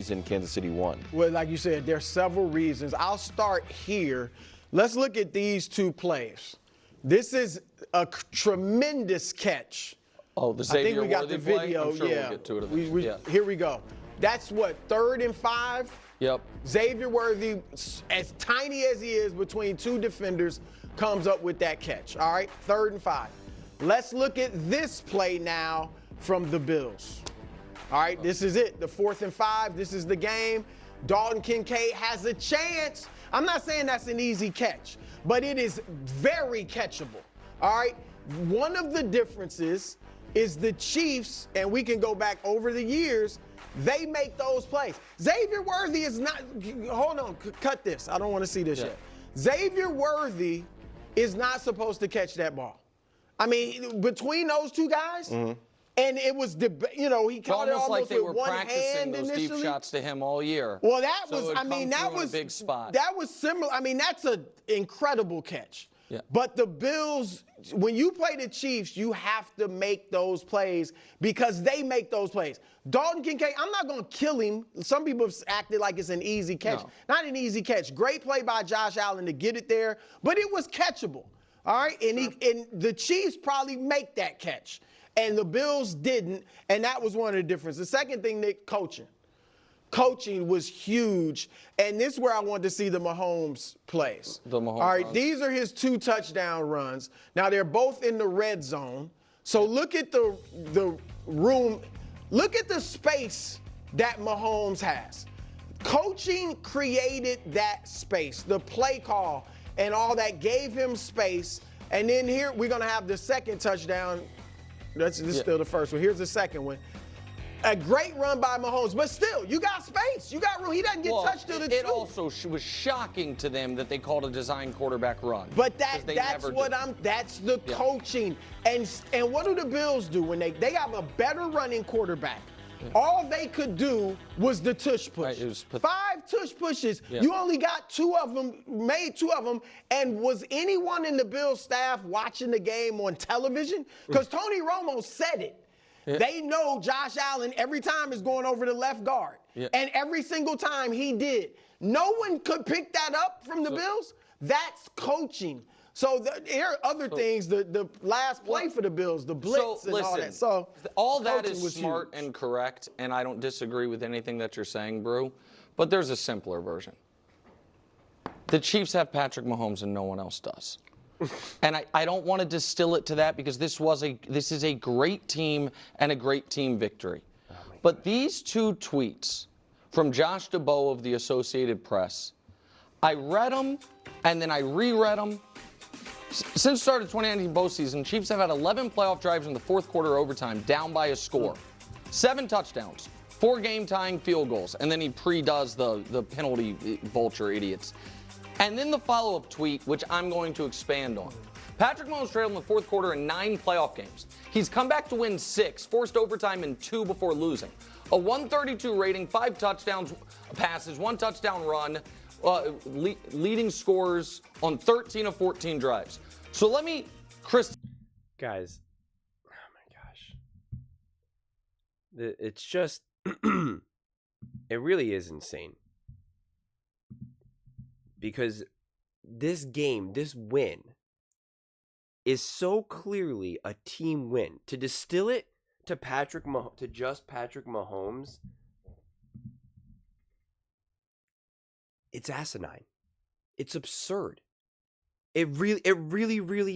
reason Kansas City won? Well, like you said, there's several reasons. I'll start here. Let's look at these two plays. This is a tremendous catch. Oh, the I think Xavier we got Worthy the video. play? I'm sure yeah. we'll get to it eventually. Yeah. Here we go. That's what, 3rd and 5? Yep. Xavier Worthy, as tiny as he is between two defenders, comes up with that catch. All right, 3rd and 5. Let's look at this play now from the Bills. All right, this is it, the 4th and 5. This is the game. Dalton Kincaid has a chance. I'm not saying that's an easy catch, but it is very catchable. All right, one of the differences is the Chiefs, and we can go back over the years, they make those plays. Xavier Worthy is not, hold on, cut this. I don't want to see this yet. Xavier Worthy is not supposed to catch that ball. I mean, between those two guys, and it was, he caught it almost like they with were one practicing hand those initially. deep shots to him all year. Well, that So was, it I mean, come that through in was a big spot. That was similar. I mean, that's an incredible catch. Yeah. But the Bills, when you play the Chiefs, you have to make those plays because they make those plays. Dalton Kincaid, I'm not going to kill him. Some people have acted like it's an easy catch. No. Not an easy catch. Great play by Josh Allen to get it there, but it was catchable. All right, and the Chiefs probably make that catch, and the Bills didn't, and that was one of the differences. The second thing, Nick, coaching. Coaching was huge, and this is where I want to see the Mahomes plays. The Mahomes All right, runs. these are his 2 touchdown runs. Now, they're both in the red zone, so look at the room. Look at the space that Mahomes has. Coaching created that space, the play call and all that gave him space. And then here we're going to have the second touchdown. This is still the first one. Here's the second one. A great run by Mahomes, but still, you got space. You got room. He doesn't get touched to the It two. also was shocking to them that they called a design quarterback run. But that's the Yeah. coaching. And what do the Bills do when they have a better running quarterback? All they could do was the tush push. Right, it was 5 tush pushes. Yeah. You only got 2 of them, made 2 of them. And was anyone in the Bills staff watching the game on television? Because Tony Romo said it. Yeah. They know Josh Allen every time is going over the left guard. Yeah. And every single time he did. No one could pick that up from the Bills. That's coaching. So there are other things, the last play for the Bills, the blitz and all that. So all that coaching is was smart huge. and correct, and I don't disagree with anything that you're saying, Brew. But there's a simpler version. The Chiefs have Patrick Mahomes and no one else does. And I don't want to distill it to that because this is a great team and a great team victory. But these 2 tweets from Josh DeBow of the Associated Press, I read them and then I reread them. Since the start of 2019 bowl season, Chiefs have had 11 playoff drives in the 4th quarter overtime, down by a score. 7 touchdowns, 4 game-tying field goals, and then he pre-does the penalty vulture idiots. And then the follow-up tweet, which I'm going to expand on. Patrick Mahomes trailed in the 4th quarter in 9 playoff games. He's come back to win 6, forced overtime in 2 before losing. A 132 rating, 5 touchdowns passes, 1 touchdown run, leading scores on 13 of 14 drives. So let me, Chris. Guys, oh my gosh. It's just, it really is insane. Because this game, this win, is so clearly a team win. To distill it to just Patrick Mahomes, it's asinine. It's absurd. It really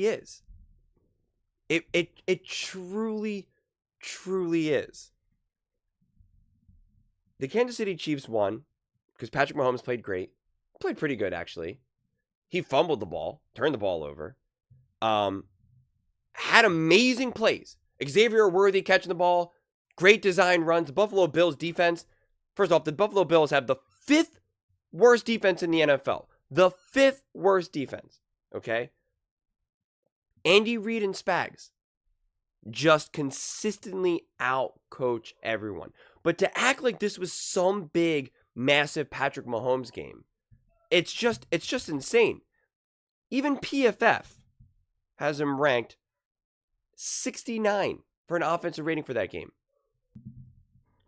is. It truly is. The Kansas City Chiefs won because Patrick Mahomes played great. Played pretty good, actually. He fumbled the ball, turned the ball over. Had amazing plays. Xavier Worthy catching the ball. Great design runs. The Buffalo Bills defense. First off, the Buffalo Bills have the 5th worst defense in the NFL. The 5th worst defense. Okay? Andy Reid and Spags just consistently out-coach everyone. But to act like this was some big, massive Patrick Mahomes game, it's just insane. Even PFF has him ranked 69 for an offensive rating for that game.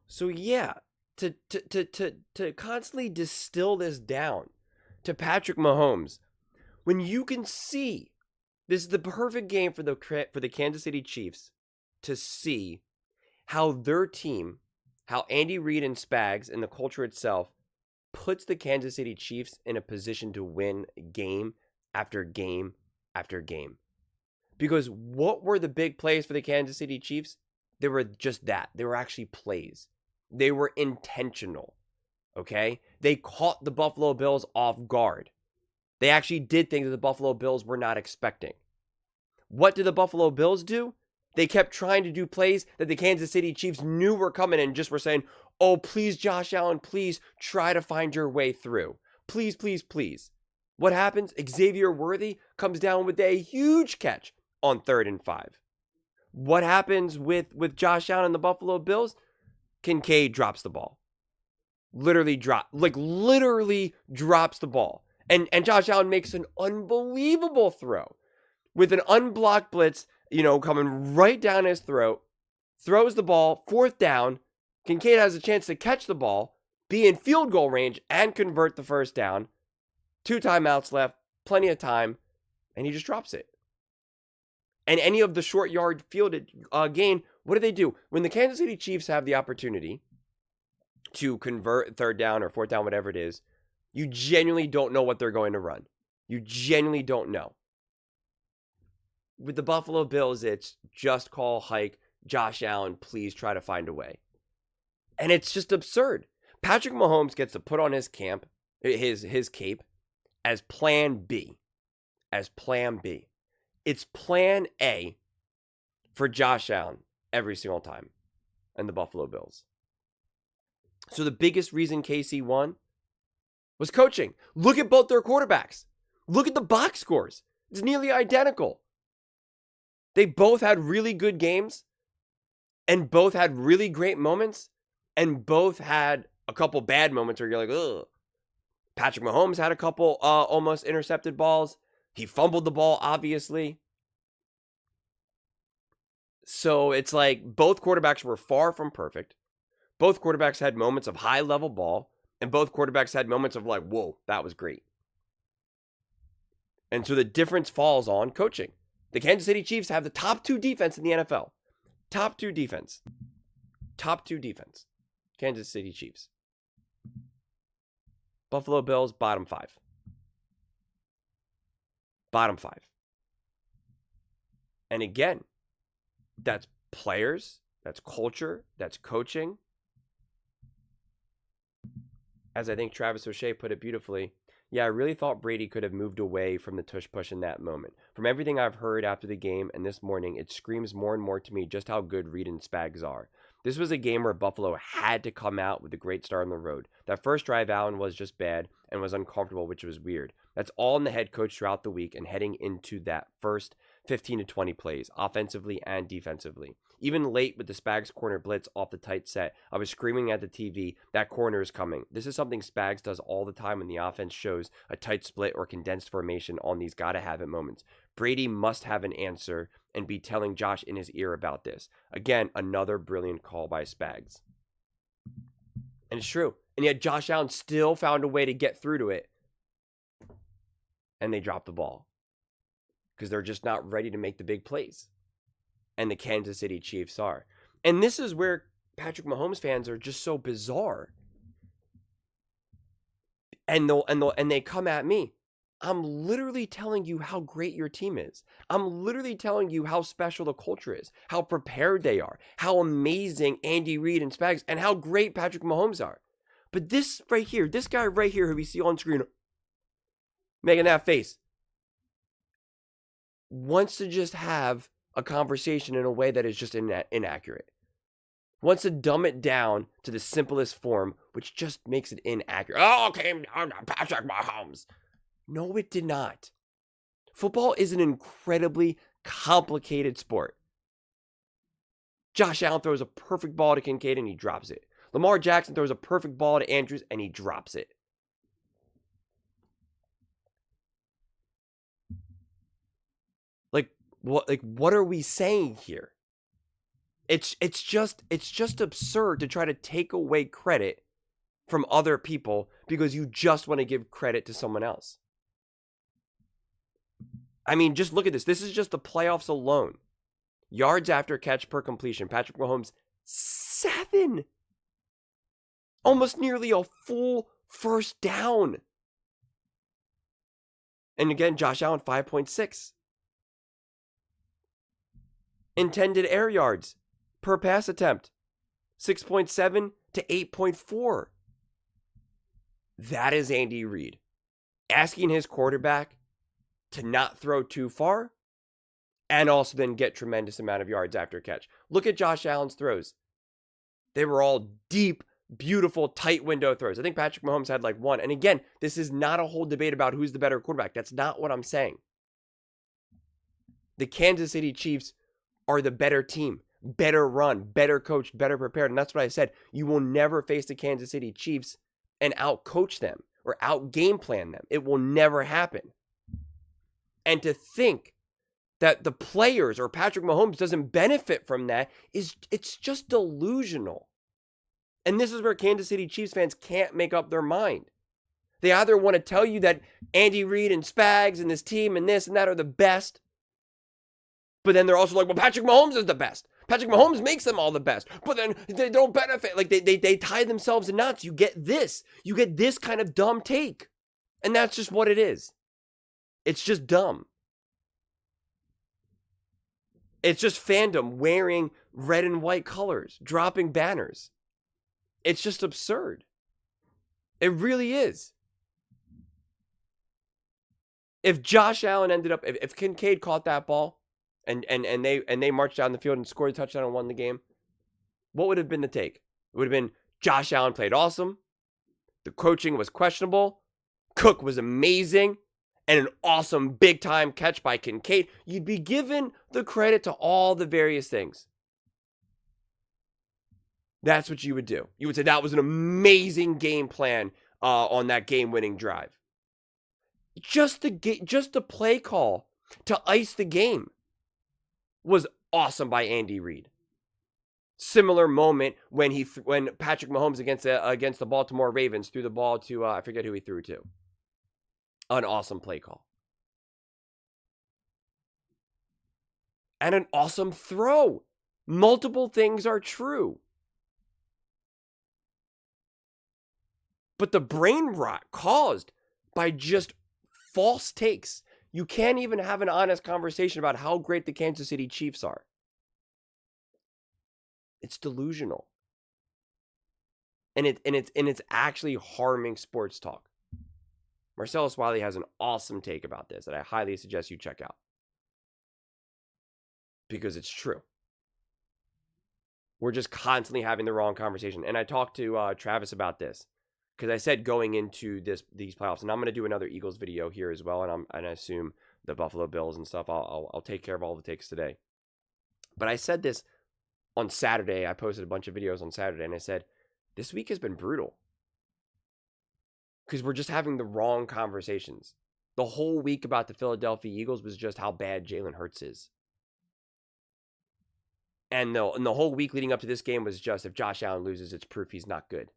So yeah, to constantly distill this down to Patrick Mahomes, when you can see this is the perfect game for the Kansas City Chiefs to see how their team, how Andy Reid and Spags and the culture itself puts the Kansas City Chiefs in a position to win game after game after game. Because what were the big plays for the Kansas City Chiefs? They were just that. They were actually plays. They were intentional. Okay? They caught the Buffalo Bills off guard. They actually did things that the Buffalo Bills were not expecting. What did the Buffalo Bills do? They kept trying to do plays that the Kansas City Chiefs knew were coming and just were saying, oh, please, Josh Allen, please try to find your way through. Please, please, please. What happens? Xavier Worthy comes down with a huge catch on 3rd and 5. What happens with Josh Allen and the Buffalo Bills? Kincaid drops the ball. Literally drops the ball. And Josh Allen makes an unbelievable throw with an unblocked blitz, coming right down his throat, throws the ball, 4th down. Kincaid has a chance to catch the ball, be in field goal range, and convert the 1st down. 2 timeouts left, plenty of time, and he just drops it. And any of the short yard fielded gain, what do? When the Kansas City Chiefs have the opportunity to convert 3rd down or 4th down, whatever it is, you genuinely don't know what they're going to run. You genuinely don't know. With the Buffalo Bills, it's just call, hike, Josh Allen, please try to find a way. And it's just absurd. Patrick Mahomes gets to put on his cape as plan B. As plan B. It's plan A for Josh Allen every single time and the Buffalo Bills. So the biggest reason KC won was coaching. Look at both their quarterbacks. Look at the box scores. It's nearly identical. They both had really good games and both had really great moments and both had a couple bad moments where you're like, ugh. Patrick Mahomes had a couple almost intercepted balls. He fumbled the ball, obviously. So it's like both quarterbacks were far from perfect. Both quarterbacks had moments of high-level ball, and both quarterbacks had moments of like, whoa, that was great. And so the difference falls on coaching. The Kansas City Chiefs have the top 2 defense in the NFL. Top 2 defense. Kansas City Chiefs. Buffalo Bills, bottom 5. And again, that's players, that's culture, that's coaching. As I think Travis O'Shea put it beautifully, yeah, I really thought Brady could have moved away from the tush push in that moment. From everything I've heard after the game and this morning, it screams more and more to me just how good Reid and Spags are. This was a game where Buffalo had to come out with a great start on the road. That first drive, Allen was just bad and was uncomfortable, which was weird. That's all in the head coach throughout the week and heading into that first 15 to 20 plays, offensively and defensively. Even late with the Spags corner blitz off the tight set, I was screaming at the TV, that corner is coming. This is something Spags does all the time when the offense shows a tight split or condensed formation on these gotta-have-it moments. Brady must have an answer and be telling Josh in his ear about this. Again, another brilliant call by Spags. And it's true. And yet Josh Allen still found a way to get through to it. And they dropped the ball. Because they're just not ready to make the big plays. And the Kansas City Chiefs are. And this is where Patrick Mahomes fans are just so bizarre. And they come at me. I'm literally telling you how great your team is. I'm literally telling you how special the culture is, how prepared they are, how amazing Andy Reid and Spags, and how great Patrick Mahomes are. But this right here, this guy right here who we see on screen, making that face, wants to just have a conversation in a way that is just inaccurate. Wants to dumb it down to the simplest form, which just makes it inaccurate. Oh, came down to Patrick Mahomes. No, it did not. Football is an incredibly complicated sport. Josh Allen throws a perfect ball to Kincaid and he drops it. Lamar Jackson throws a perfect ball to Andrews and he drops it. What are we saying here? It's just absurd to try to take away credit from other people because you just want to give credit to someone else. I mean, just look at this. This is just the playoffs alone. Yards after catch per completion. Patrick Mahomes, 7. Almost nearly a full first down. And again, Josh Allen, 5.6. Intended air yards per pass attempt, 6.7 to 8.4. That is Andy Reid asking his quarterback to not throw too far and also then get tremendous amount of yards after catch. Look at Josh Allen's throws. They were all deep, beautiful, tight window throws. I think Patrick Mahomes had like one. And again, this is not a whole debate about who's the better quarterback. That's not what I'm saying. The Kansas City Chiefs are the better team, better run, better coached, better prepared. And that's what I said. You will never face the Kansas City Chiefs and out-coach them or out-game plan them. It will never happen. And to think that the players or Patrick Mahomes doesn't benefit from that it's just delusional. And this is where Kansas City Chiefs fans can't make up their mind. They either want to tell you that Andy Reid and Spags and this team and this and that are the best, but then they're also like, well, Patrick Mahomes is the best. Patrick Mahomes makes them all the best, but then they don't benefit. Like they tie themselves in knots. You get this kind of dumb take. And that's just what it is. It's just dumb. It's just fandom wearing red and white colors, dropping banners. It's just absurd. It really is. If Josh Allen ended up, if Kincaid caught that ball and they marched down the field and scored a touchdown and won the game, what would have been the take? It would have been Josh Allen played awesome. The coaching was questionable. Cook was amazing. And an awesome big-time catch by Kincaid. You'd be given the credit to all the various things. That's what you would do. You would say that was an amazing game plan on that game-winning drive. Just the play call to ice the game was awesome by Andy Reid. Similar moment when Patrick Mahomes against the Baltimore Ravens threw the ball to I forget who he threw to. An awesome play call. And an awesome throw. Multiple things are true. But the brain rot caused by just false takes. You can't even have an honest conversation about how great the Kansas City Chiefs are. It's delusional. And it's actually harming sports talk. Marcellus Wiley has an awesome take about this that I highly suggest you check out. Because it's true. We're just constantly having the wrong conversation. And I talked to Travis about this. Because I said going into these playoffs, and I'm going to do another Eagles video here as well, and I assume the Buffalo Bills and stuff, I'll take care of all the takes today. But I said this on Saturday. I posted a bunch of videos on Saturday, and I said, this week has been brutal. Because we're just having the wrong conversations. The whole week about the Philadelphia Eagles was just how bad Jalen Hurts is. And the whole week leading up to this game was just if Josh Allen loses, it's proof he's not good.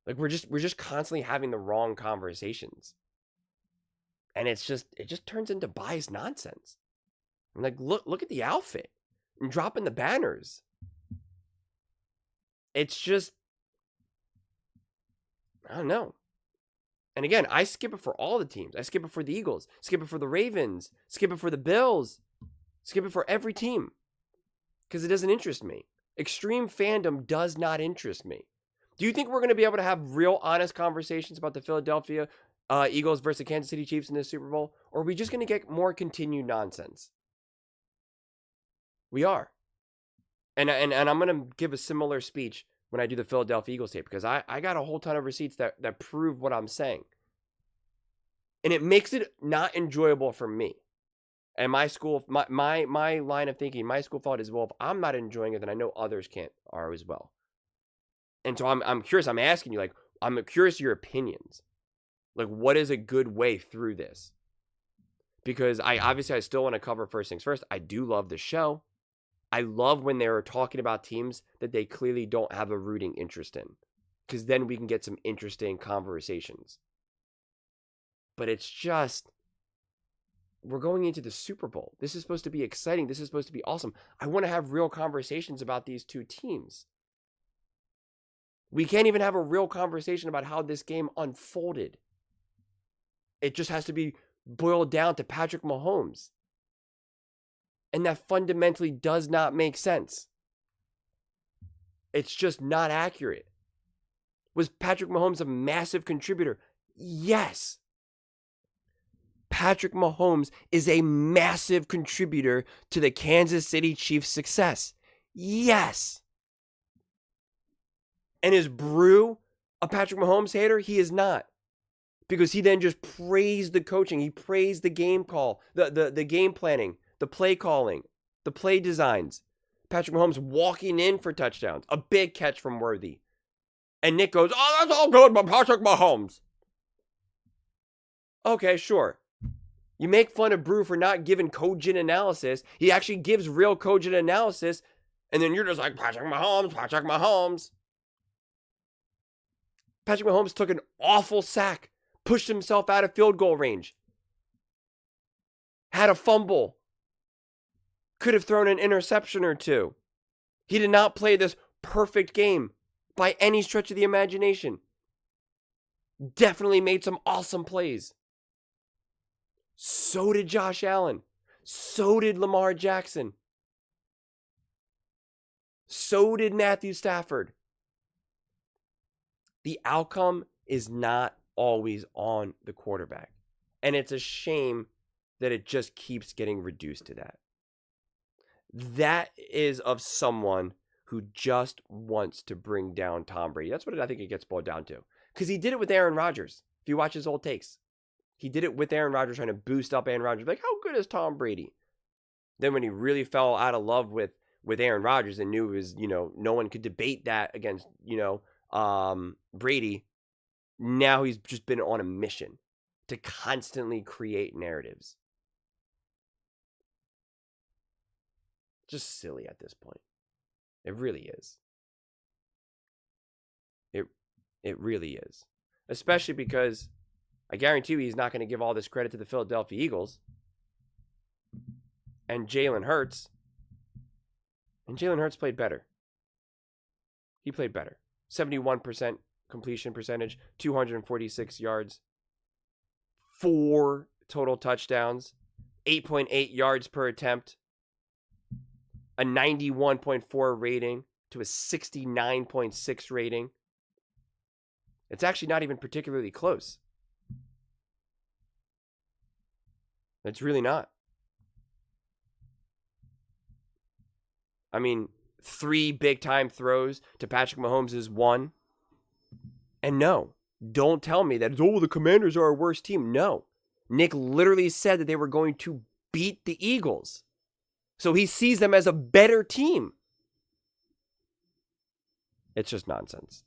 Like we're just constantly having the wrong conversations. And it just turns into biased nonsense. I'm like, look at the outfit. And dropping the banners. It's just, I don't know. And again, I skip it for all the teams. I skip it for the Eagles. Skip it for the Ravens. Skip it for the Bills. Skip it for every team. Because it doesn't interest me. Extreme fandom does not interest me. Do you think we're going to be able to have real honest conversations about the Philadelphia Eagles versus the Kansas City Chiefs in this Super Bowl? Or are we just going to get more continued nonsense? We are. And I'm going to give a similar speech when I do the Philadelphia Eagles tape, because I got a whole ton of receipts that prove what I'm saying. And it makes it not enjoyable for me. And my school, my line of thinking, my school thought is, well, if I'm not enjoying it, then I know others are as well. And so I'm curious, I'm asking you, like, I'm curious your opinions. Like, what is a good way through this? Because I still want to cover first things first. I do love the show. I love when they're talking about teams that they clearly don't have a rooting interest in. because then we can get some interesting conversations. But it's just, we're going into the Super Bowl. This is supposed to be exciting. This is supposed to be awesome. I want to have real conversations about these two teams. We can't even have a real conversation about how this game unfolded. It just has to be boiled down to Patrick Mahomes. And that fundamentally does not make sense. It's just not accurate. Was Patrick Mahomes a massive contributor? Yes. Patrick Mahomes is a massive contributor to the Kansas City Chiefs' success. Yes. And is Brew a Patrick Mahomes hater? He is not. Because he then just praised the coaching. He praised the game call, the game planning, the play calling, the play designs. Patrick Mahomes walking in for touchdowns. A big catch from Worthy. And Nick goes, oh, that's all good, but Patrick Mahomes. Okay, sure. You make fun of Brew for not giving cogent analysis. He actually gives real cogent analysis. And then you're just like, Patrick Mahomes, Patrick Mahomes. Patrick Mahomes took an awful sack. Pushed himself out of field goal range. Had a fumble. Could have thrown an interception or two. He did not play this perfect game by any stretch of the imagination. Definitely made some awesome plays. So did Josh Allen. So did Lamar Jackson. So did Matthew Stafford. The outcome is not always on the quarterback. And it's a shame that it just keeps getting reduced to that. That is of someone who just wants to bring down Tom Brady. That's what I think it gets boiled down to. Because he did it with Aaron Rodgers. If you watch his old takes. He did it with Aaron Rodgers, trying to boost up Aaron Rodgers. Like, how good is Tom Brady? Then when he really fell out of love with Aaron Rodgers and knew it was, no one could debate that against, Brady. Now he's just been on a mission to constantly create narratives. Just silly at this point. It really is. It really is. Especially because I guarantee you he's not going to give all this credit to the Philadelphia Eagles and Jalen Hurts. And Jalen Hurts played better. He played better. 71% completion percentage, 246 yards, 4 total touchdowns, 8.8 yards per attempt, a 91.4 rating to a 69.6 rating. It's actually not even particularly close. It's really not. I mean, 3 big-time throws to Patrick Mahomes is 1. And no, don't tell me that, the Commanders are our worst team. No. Nick literally said that they were going to beat the Eagles. So he sees them as a better team. It's just nonsense.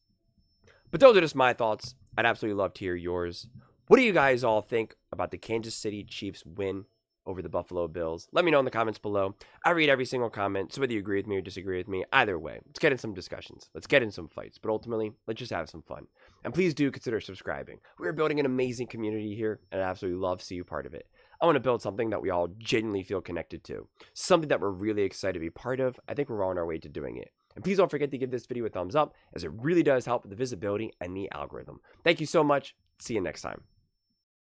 But those are just my thoughts. I'd absolutely love to hear yours. What do you guys all think about the Kansas City Chiefs win over the Buffalo Bills? Let me know in the comments below. I read every single comment, so whether you agree with me or disagree with me, either way, let's get in some discussions. Let's get in some fights. But ultimately, let's just have some fun. And please do consider subscribing. We're building an amazing community here, and I'd absolutely love to see you part of it. I want to build something that we all genuinely feel connected to. Something that we're really excited to be part of. I think we're on our way to doing it. And please don't forget to give this video a thumbs up, as it really does help with the visibility and the algorithm. Thank you so much. See you next time.